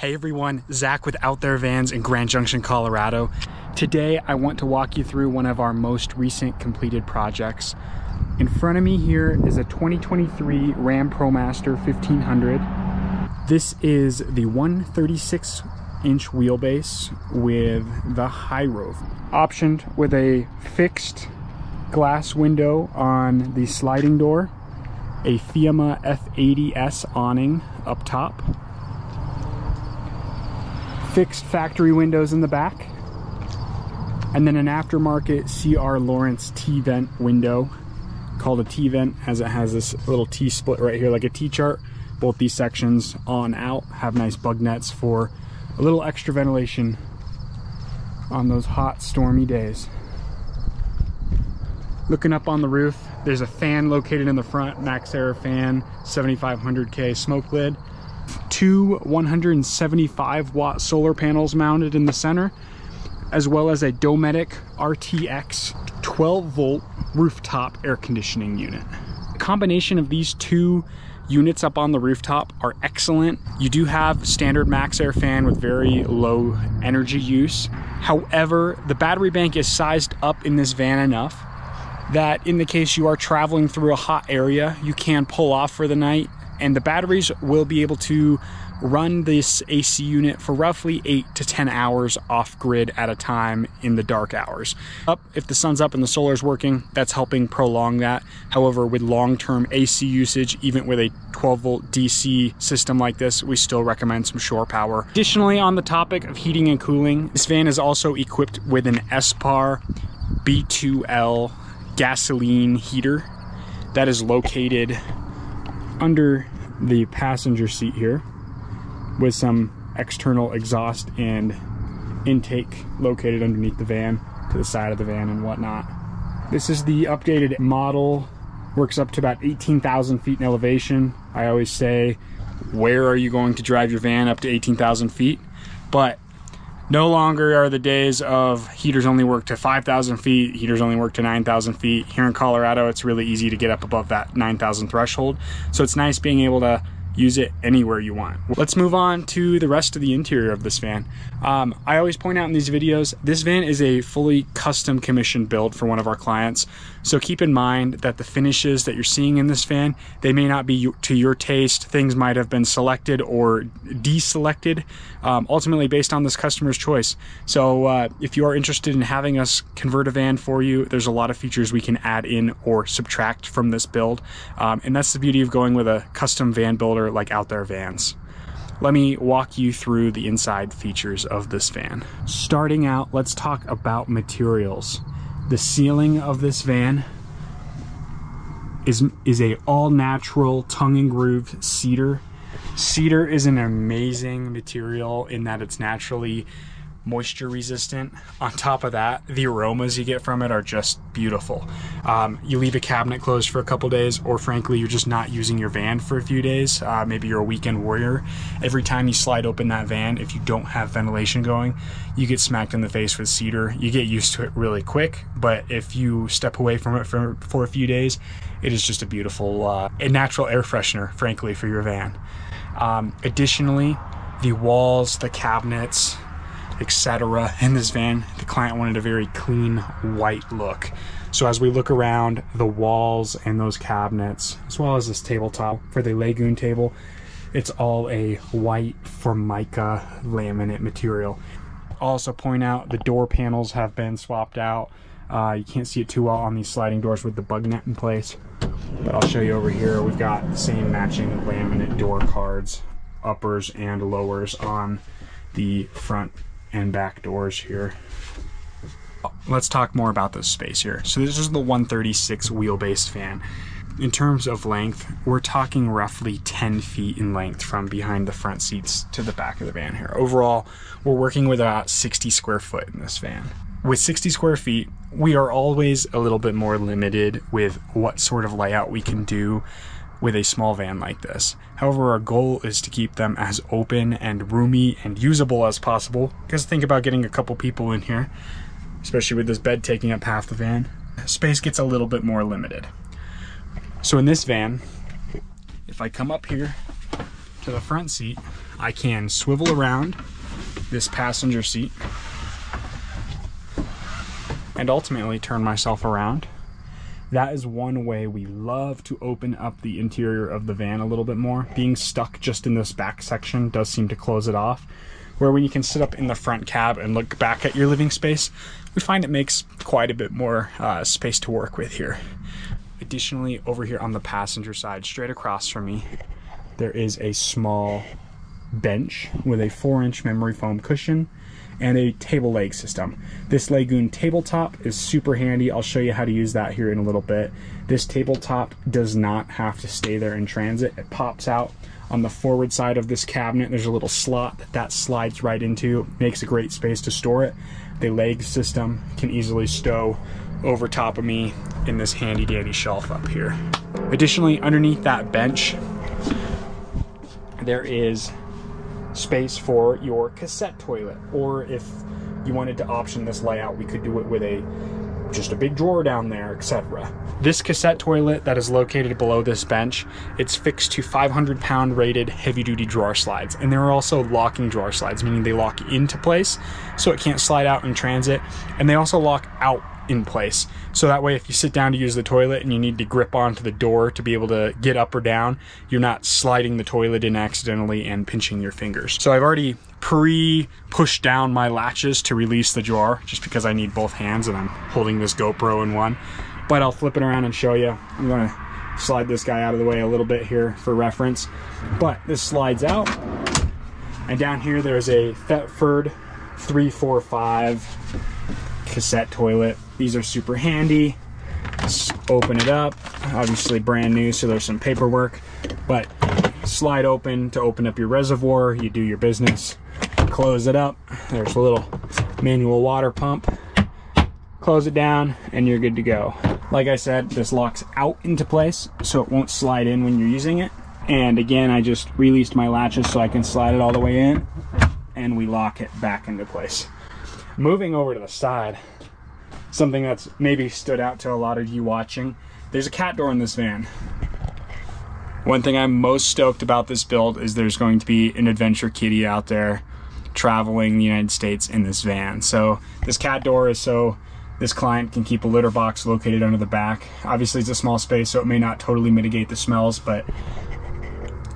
Hey everyone, Zach with Out There Vans in Grand Junction, Colorado. Today I want to walk you through one of our most recent completed projects. In front of me here is a 2023 Ram Promaster 1500. This is the 136-inch wheelbase with the high roof, optioned with a fixed glass window on the sliding door, a Fiamma F80S awning up top, fixed factory windows in the back, and then an aftermarket CR Lawrence T-vent window, called a T-vent as it has this little T-split right here like a T-chart. Both these sections on out have nice bug nets for a little extra ventilation on those hot stormy days. Looking up on the roof, there's a fan located in the front, Max Air fan, 7500K smoke lid. Two 175 watt solar panels mounted in the center, as well as a Dometic RTX 12 volt rooftop air conditioning unit. The combination of these two units up on the rooftop are excellent. You do have standard Max Air fan with very low energy use. However, the battery bank is sized up in this van enough that in the case you are traveling through a hot area, you can pull off for the night, and the batteries will be able to run this AC unit for roughly 8 to 10 hours off grid at a time in the dark hours. If the sun's up and the solar is working, that's helping prolong that. However, with long-term AC usage, even with a 12 volt DC system like this, we still recommend some shore power. Additionally, on the topic of heating and cooling, this van is also equipped with an SPAR B2L gasoline heater that is located under the passenger seat here, with some external exhaust and intake located underneath the van, to the side of the van and whatnot. This is the updated model, works up to about 18,000 feet in elevation. I always say, where are you going to drive your van up to 18,000 feet? But no longer are the days of heaters only work to 5,000 feet, heaters only work to 9,000 feet. Here in Colorado, it's really easy to get up above that 9,000 threshold. So it's nice being able to use it anywhere you want. Let's move on to the rest of the interior of this van. I always point out in these videos, this van is a fully custom commissioned build for one of our clients. So keep in mind that the finishes that you're seeing in this van, they may not be to your taste. Things might have been selected or deselected, ultimately based on this customer's choice. So if you are interested in having us convert a van for you, there's a lot of features we can add in or subtract from this build. And that's the beauty of going with a custom van builder like Out There Vans. Let me walk you through the inside features of this van. Starting out, let's talk about materials. The ceiling of this van is a all-natural tongue and groove cedar. Cedar is an amazing material in that it's naturally moisture resistant. On top of that, the aromas you get from it are just beautiful. You leave a cabinet closed for a couple days, or frankly you're just not using your van for a few days, maybe you're a weekend warrior. Every time you slide open that van, if you don't have ventilation going, you get smacked in the face with cedar. You get used to it really quick, but if you step away from it for a few days, it is just a beautiful a natural air freshener, frankly, for your van. Additionally, the walls, the cabinets, etc. in this van, the client wanted a very clean white look. So as we look around the walls and those cabinets, as well as this tabletop for the Lagoon table, it's all a white Formica laminate material. Also point out the door panels have been swapped out. You can't see it too well on these sliding doors with the bug net in place, but I'll show you over here. We've got the same matching laminate door cards, uppers and lowers on the front and back doors here. Let's talk more about this space here. So this is the 136 wheelbase van. In terms of length, we're talking roughly 10 feet in length from behind the front seats to the back of the van here. Overall, we're working with about 60 square foot in this van. With 60 square feet, we are always a little bit more limited with what sort of layout we can do with a small van like this. However, our goal is to keep them as open and roomy and usable as possible, because think about getting a couple people in here, especially with this bed taking up half the van. Space gets a little bit more limited. So in this van, if I come up here to the front seat, I can swivel around this passenger seat and ultimately turn myself around. That is one way we love to open up the interior of the van a little bit more. Being stuck just in this back section does seem to close it off. Where when you can sit up in the front cab and look back at your living space, we find it makes quite a bit more space to work with here. Additionally, over here on the passenger side, straight across from me, there is a small bench with a 4-inch memory foam cushion and a table leg system. This Lagoon tabletop is super handy. I'll show you how to use that here in a little bit. This tabletop does not have to stay there in transit. It pops out on the forward side of this cabinet. There's a little slot that slides right into. Makes a great space to store it. The leg system can easily stow over top of me in this handy dandy shelf up here. Additionally, underneath that bench, there is space for your cassette toilet, or if you wanted to option this layout, we could do it with just a big drawer down there, etc. This cassette toilet that is located below this bench, it's fixed to 500-pound rated heavy-duty drawer slides, and there are also locking drawer slides, meaning they lock into place so it can't slide out in transit, and they also lock out in place, so that way if you sit down to use the toilet and you need to grip onto the door to be able to get up or down, you're not sliding the toilet in accidentally and pinching your fingers. So I've already pre-pushed down my latches to release the drawer, just because I need both hands and I'm holding this GoPro in one, but I'll flip it around and show you. I'm gonna slide this guy out of the way a little bit here for reference, but this slides out, and down here there's a Thetford 345 cassette toilet. These are super handy. Just open it up. Obviously brand new, so there's some paperwork, but slide open to open up your reservoir. You do your business. Close it up. There's a little manual water pump. Close it down and you're good to go. Like I said, this locks out into place so it won't slide in when you're using it. And again, I just released my latches so I can slide it all the way in, and we lock it back into place. Moving over to the side, something that's maybe stood out to a lot of you watching, there's a cat door in this van. One thing I'm most stoked about this build is there's going to be an adventure kitty out there traveling the United States in this van. So this cat door is so this client can keep a litter box located under the back. Obviously it's a small space, so it may not totally mitigate the smells, but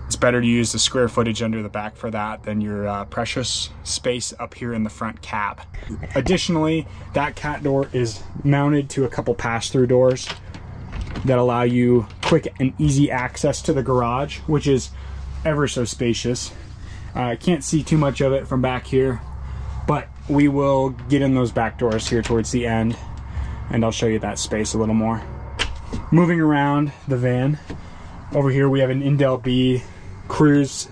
it's better to use the square footage under the back for that than your precious space up here in the front cab. Additionally, that cat door is mounted to a couple pass-through doors that allow you quick and easy access to the garage, which is ever so spacious. I can't see too much of it from back here, but we will get in those back doors here towards the end, and I'll show you that space a little more. Moving around the van, over here we have an Indel B Cruise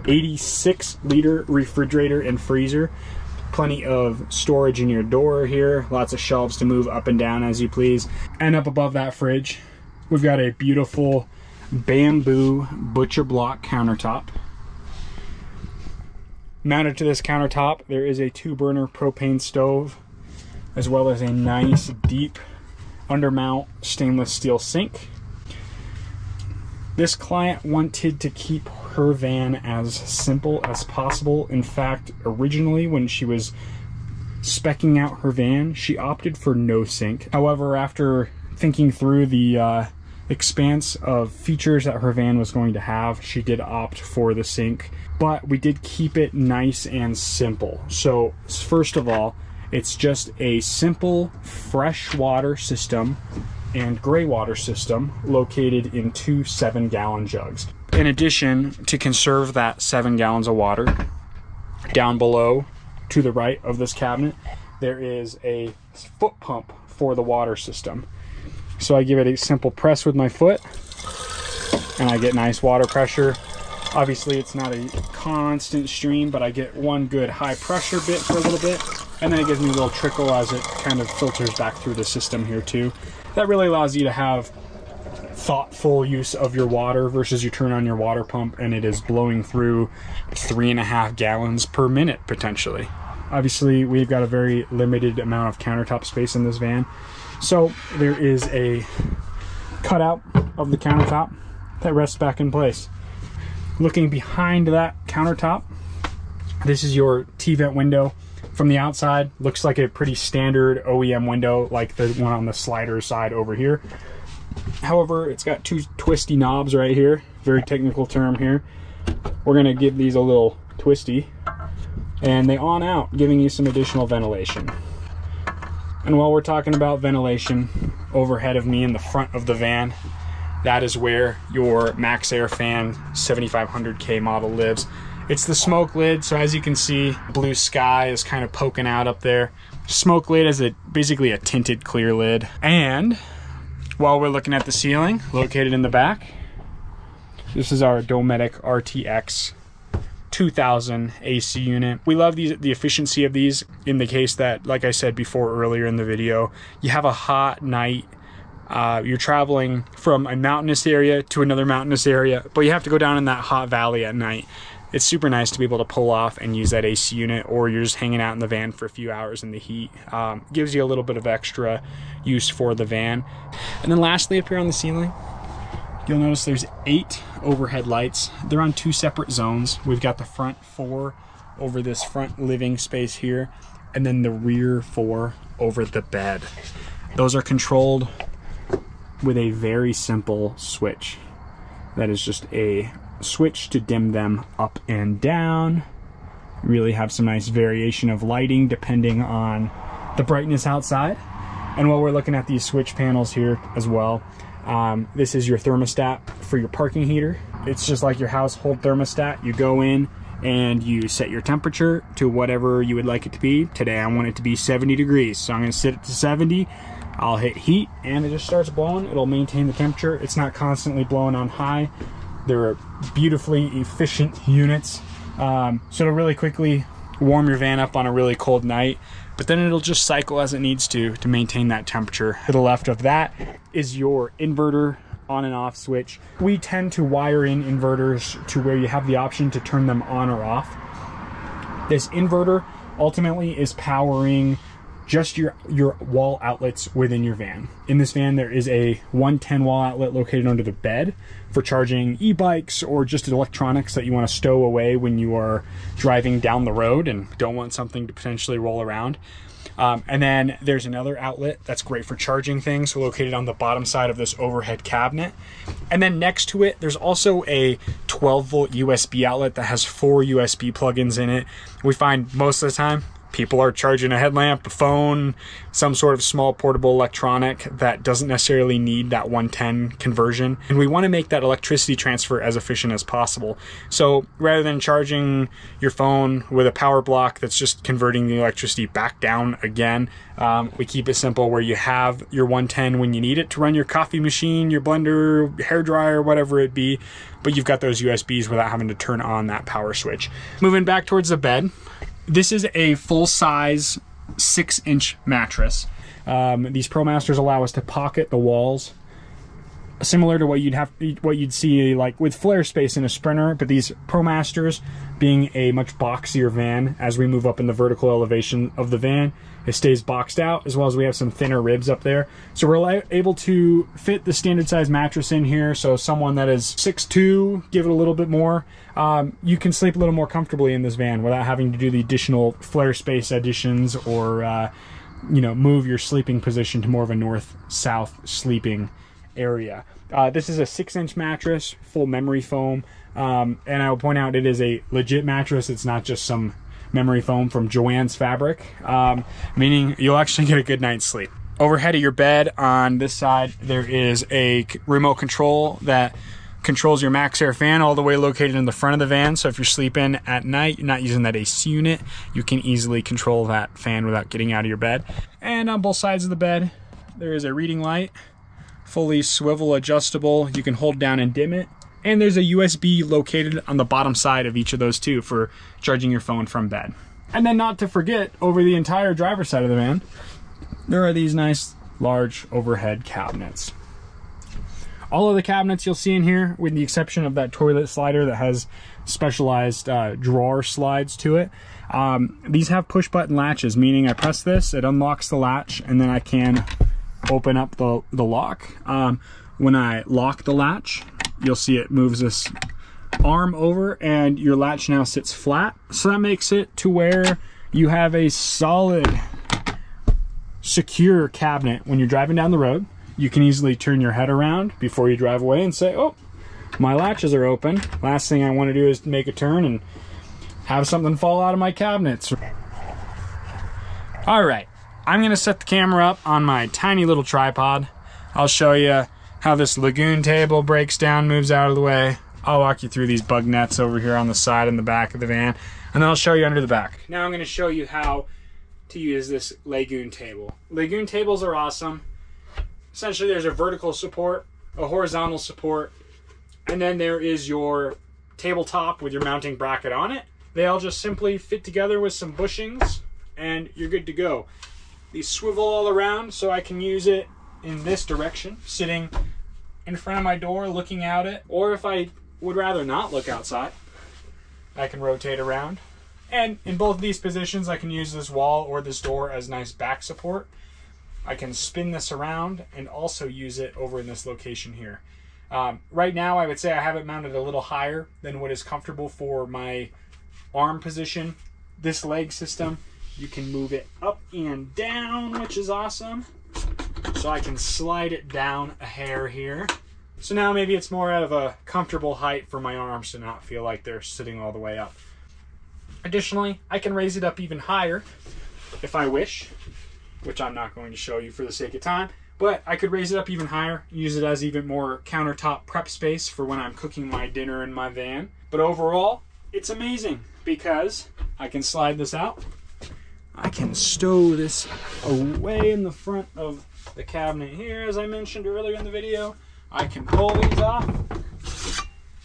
86-liter refrigerator and freezer. Plenty of storage in your door here. Lots of shelves to move up and down as you please. And up above that fridge, we've got a beautiful bamboo butcher block countertop. Mounted to this countertop, there is a 2-burner propane stove, as well as a nice deep undermount stainless steel sink. This client wanted to keep her van as simple as possible. In fact, originally when she was speccing out her van, she opted for no sink. However, after thinking through the expanse of features that her van was going to have, she did opt for the sink, but we did keep it nice and simple. So first of all, it's just a simple fresh water system and gray water system located in 2 7-gallon jugs. In addition, to conserve that 7 gallons of water, down below to the right of this cabinet, there is a foot pump for the water system. So I give it a simple press with my foot and I get nice water pressure. Obviously it's not a constant stream, but I get one good high pressure bit for a little bit, and then it gives me a little trickle as it kind of filters back through the system here too. That really allows you to have thoughtful use of your water versus you turn on your water pump and it is blowing through 3.5 gallons per minute potentially. Obviously we've got a very limited amount of countertop space in this van, so there is a cutout of the countertop that rests back in place. Looking behind that countertop, This is your T-vent window. From the outside, looks like a pretty standard OEM window, like the one on the slider side over here. However, it's got two twisty knobs right here. Very technical term here. We're gonna give these a little twisty, and they on out, giving you some additional ventilation. And while we're talking about ventilation, overhead of me in the front of the van, that is where your MaxxAir fan 7500K model lives. It's the smoke lid, so as you can see, blue sky is kind of poking out up there. Smoke lid is basically a tinted clear lid. And while we're looking at the ceiling, located in the back, this is our Dometic RTX 2000 AC unit. We love the efficiency of these in the case that, like I said before earlier in the video, you have a hot night, you're traveling from a mountainous area to another mountainous area, but you have to go down in that hot valley at night. It's super nice to be able to pull off and use that AC unit, or you're just hanging out in the van for a few hours in the heat. Gives you a little bit of extra use for the van. And then lastly, up here on the ceiling, you'll notice there's 8 overhead lights. They're on 2 separate zones. We've got the front 4 over this front living space here, and then the rear 4 over the bed. Those are controlled with a very simple switch. That is just a switch to dim them up and down. Really have some nice variation of lighting depending on the brightness outside. And while we're looking at these switch panels here as well, this is your thermostat for your parking heater. It's just like your household thermostat. You go in and you set your temperature to whatever you would like it to be. Today I want it to be 70 degrees, so I'm going to set it to 70. I'll hit heat and it just starts blowing. It'll maintain the temperature. It's not constantly blowing on high. They're beautifully efficient units, so it'll really quickly warm your van up on a really cold night, but then it'll just cycle as it needs to maintain that temperature. To the left of that is your inverter on and off switch. We tend to wire in inverters to where you have the option to turn them on or off. This inverter ultimately is powering just your wall outlets within your van. In this van, there is a 110 wall outlet located under the bed for charging e-bikes or just electronics that you want to stow away when you are driving down the road and don't want something to potentially roll around. And then there's another outlet that's great for charging things, located on the bottom side of this overhead cabinet. And then next to it, there's also a 12-volt USB outlet that has 4 USB plugins in it. We find most of the time, people are charging a headlamp, a phone, some sort of small portable electronic that doesn't necessarily need that 110 conversion. And we want to make that electricity transfer as efficient as possible. So rather than charging your phone with a power block that's just converting the electricity back down again, we keep it simple where you have your 110 when you need it to run your coffee machine, your blender, hair dryer, whatever it be, but you've got those USBs without having to turn on that power switch. Moving back towards the bed, this is a full-size 6-inch mattress. These Promasters allow us to pocket the walls, similar to what you'd see like with flare space in a Sprinter, but these Promasters, being a much boxier van, as we move up in the vertical elevation of the van, it stays boxed out, as well as we have some thinner ribs up there. So we're able to fit the standard size mattress in here, so someone that is 6'2", give it a little bit more, you can sleep a little more comfortably in this van without having to do the additional flare space additions or you know, move your sleeping position to more of a north-south sleeping area. This is a 6-inch mattress, full memory foam, and I will point out it is a legit mattress. It's not just some memory foam from Joann's Fabric, meaning you'll actually get a good night's sleep. Overhead of your bed on this side, there is a remote control that controls your MaxxAir fan, all the way located in the front of the van. So if you're sleeping at night, you're not using that AC unit, you can easily control that fan without getting out of your bed. And on both sides of the bed, there is a reading light, fully swivel adjustable. You can hold down and dim it. And there's a USB located on the bottom side of each of those two for charging your phone from bed. And then not to forget, over the entire driver's side of the van, there are these nice large overhead cabinets. All of the cabinets you'll see in here, with the exception of that toilet slider that has specialized drawer slides to it, these have push button latches, meaning I press this, it unlocks the latch, and then I can open up the lock. When I lock the latch, you'll see it moves this arm over and your latch now sits flat. So that makes it to where you have a solid, secure cabinet. When you're driving down the road, you can easily turn your head around before you drive away and say, oh, my latches are open. Last thing I want to do is make a turn and have something fall out of my cabinets. All right, I'm gonna set the camera up on my tiny little tripod. I'll show you how this lagoon table breaks down, moves out of the way. I'll walk you through these bug nets over here on the side and the back of the van, and then I'll show you under the back. Now I'm gonna show you how to use this lagoon table. Lagoon tables are awesome. Essentially, there's a vertical support, a horizontal support, and then there is your tabletop with your mounting bracket on it. They all just simply fit together with some bushings, and you're good to go. These swivel all around so I can use it in this direction, sitting in front of my door looking out it, or if I would rather not look outside, I can rotate around. And in both of these positions, I can use this wall or this door as nice back support. I can spin this around and also use it over in this location here. Right now, I would say I have it mounted a little higher than what is comfortable for my arm position. This leg system, you can move it up and down, which is awesome. So I can slide it down a hair here. So now maybe it's more out of a comfortable height for my arms to not feel like they're sitting all the way up. Additionally, I can raise it up even higher if I wish, which I'm not going to show you for the sake of time, but I could raise it up even higher, use it as even more countertop prep space for when I'm cooking my dinner in my van. But overall, it's amazing because I can slide this out. I can stow this away in the front of the cabinet here, as I mentioned earlier in the video. I can pull these off,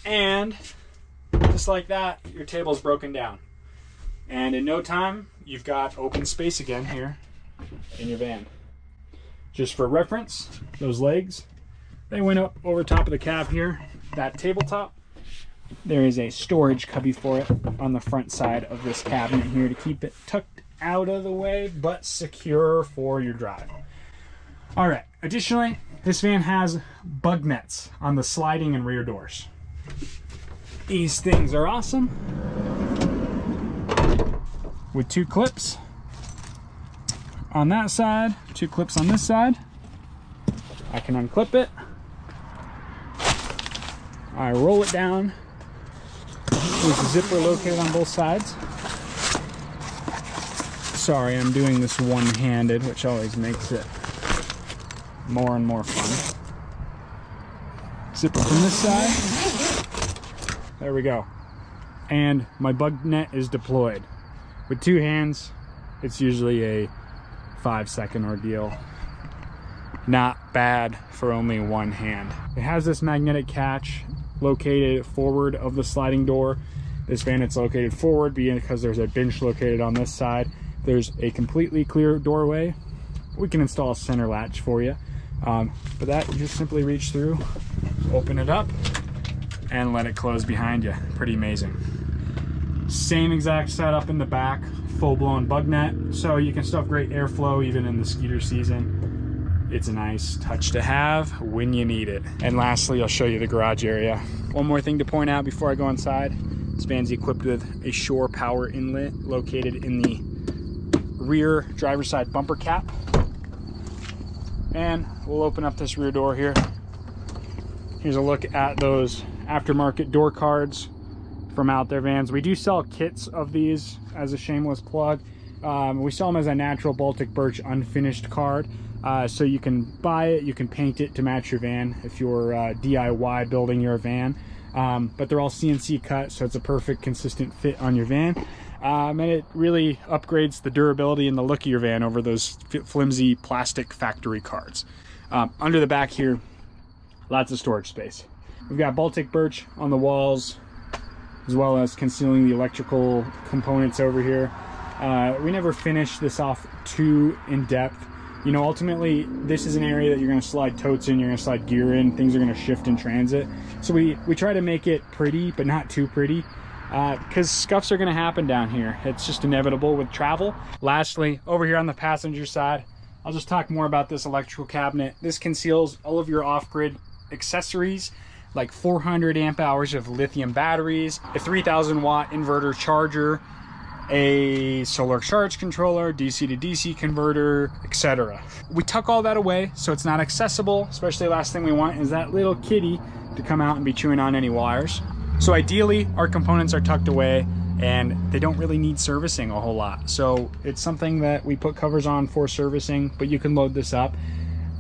and just like that, your table's broken down. And in no time, you've got open space again here in your van. Just for reference, those legs, they went up over top of the cab here. That tabletop, there is a storage cubby for it on the front side of this cabinet here to keep it tucked out of the way, but secure for your drive. All right, additionally, this van has bug nets on the sliding and rear doors. These things are awesome. With 2 clips on that side, 2 clips on this side. I can unclip it. I roll it down with the zipper located on both sides. Sorry, I'm doing this one-handed, which always makes it more and more fun. Zipper from this side. There we go. And my bug net is deployed. With 2 hands, it's usually a 5-second ordeal. Not bad for only 1 hand. It has this magnetic catch located forward of the sliding door. This van, it's located forward because there's a bench located on this side. There's a completely clear doorway. We can install a center latch for you. But that, you just simply reach through, open it up, and let it close behind you. Pretty amazing. Same exact setup in the back, full-blown bug net, so you can still have great airflow even in the skeeter season. It's a nice touch to have when you need it. And lastly, I'll show you the garage area. One more thing to point out before I go inside. This van's equipped with a shore power inlet located in the rear driver's side bumper cap. And we'll open up this rear door here. Here's a look at those aftermarket door cards from Out There Vans. We do sell kits of these as a shameless plug. We sell them as a natural Baltic birch unfinished card. So you can buy it, you can paint it to match your van if you're DIY building your van. But they're all CNC cut, so it's a perfect consistent fit on your van. And it really upgrades the durability and the look of your van over those flimsy plastic factory cards. Under the back here, lots of storage space. We've got Baltic birch on the walls, as well as concealing the electrical components over here. We never finish this off too in depth. You know, ultimately, this is an area that you're gonna slide totes in, you're gonna slide gear in, things are gonna shift in transit. So we try to make it pretty, but not too pretty, because scuffs are gonna happen down here. It's just inevitable with travel. Lastly, over here on the passenger side, I'll just talk more about this electrical cabinet. This conceals all of your off-grid accessories. like 400 amp hours of lithium batteries, a 3000 watt inverter charger, a solar charge controller, DC to DC converter, etc. We tuck all that away so it's not accessible, especially last thing we want is that little kitty to come out and be chewing on any wires. So ideally, our components are tucked away and they don't really need servicing a whole lot. So it's something that we put covers on for servicing, but you can load this up.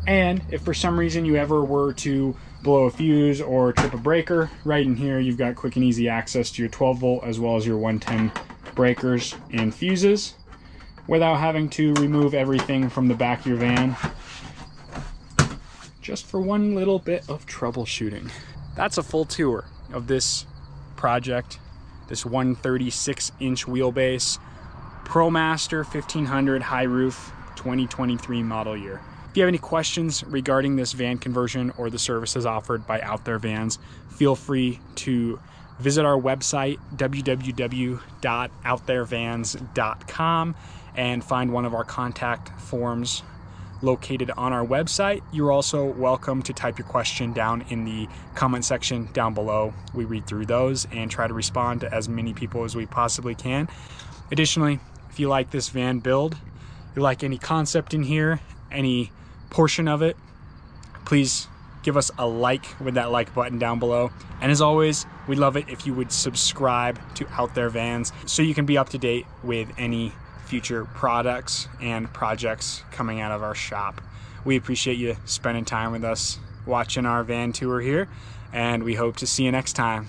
And if for some reason you ever were to blow a fuse or trip a breaker, right in here you've got quick and easy access to your 12 volt as well as your 110 breakers and fuses without having to remove everything from the back of your van just for one little bit of troubleshooting. That's a full tour of this project, this 136-inch wheelbase Promaster 1500 high roof 2023 model year. If you have any questions regarding this van conversion or the services offered by Out There Vans, feel free to visit our website, www.outtherevans.com, and find one of our contact forms located on our website. You're also welcome to type your question down in the comment section down below. We read through those and try to respond to as many people as we possibly can. Additionally, if you like this van build, you like any concept in here, any portion of it, please give us a like with that like button down below. And as always, we'd love it if you would subscribe to Out There Vans so you can be up to date with any future products and projects coming out of our shop. We appreciate you spending time with us watching our van tour here, and we hope to see you next time.